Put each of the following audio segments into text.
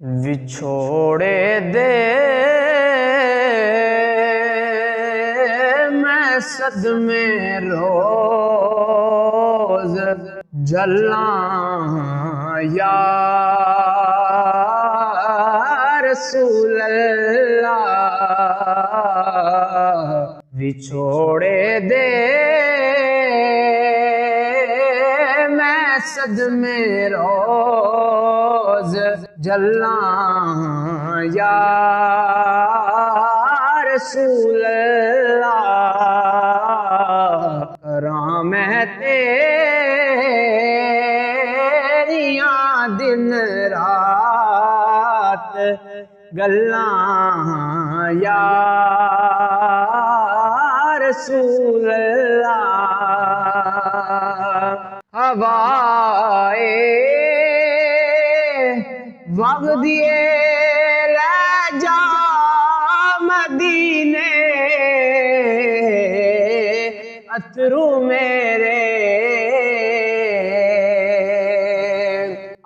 ਵਿਛੋੜੇ ਦੇ ਮੈਂ ਸਦਮੇ ਰੋਜ਼ ਜਲਾਂ ਯਾ ਰਸੂਲ ਅੱਲਾਹ ਵਿਛੋੜੇ ਦੇ میں صدمے روز جلاں یا رسول اللہ کراں میں تیریاں دن رات گلاں یا رسول اللہ ہوائے وغدیے لے جا مدینے اترو میرے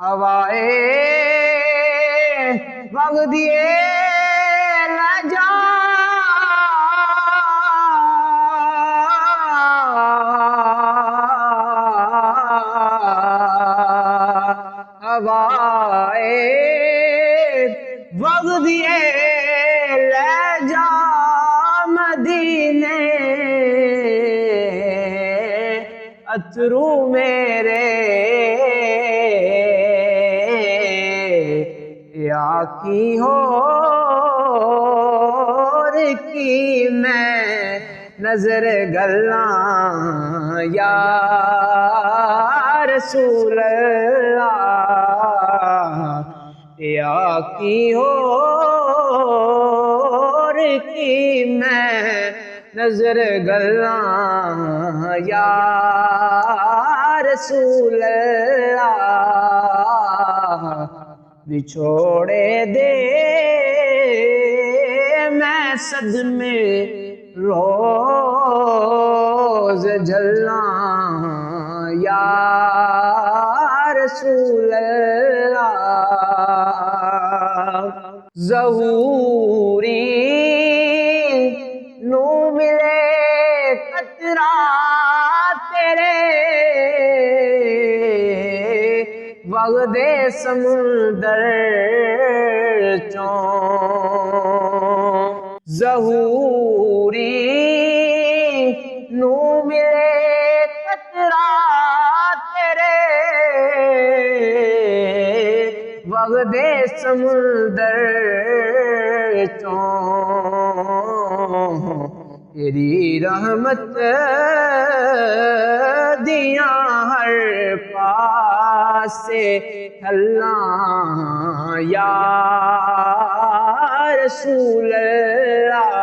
ہوائے وغدیے لے جا ہوائے وغدیے لے جا مدینے اترو میرے یا کی ہور کی میں نظر گلاں یا رسول اللہ یا کی ہور کی میں نظر گلاں یا رسول اللہ بچھوڑے دے میں صدمے روز جلاں یا رسول اللہ ظہوری نو ملے قطرہ تیرے وغد سمندر چوں ظہوری نو ملے قطرہ تیرے وغد سمندر چوں تیری رحمت دیاں ہر پاسے اللہ یا رسول اللہ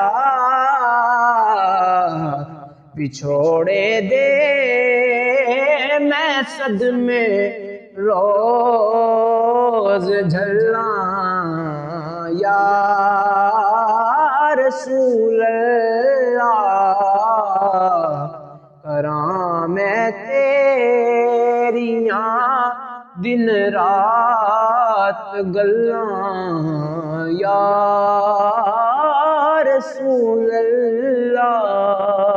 بچھوڑے دے میں صدمے روز جھلاں یا رسول اللہ کراں میں تیریاں دن رات گلاں یا رسول اللہ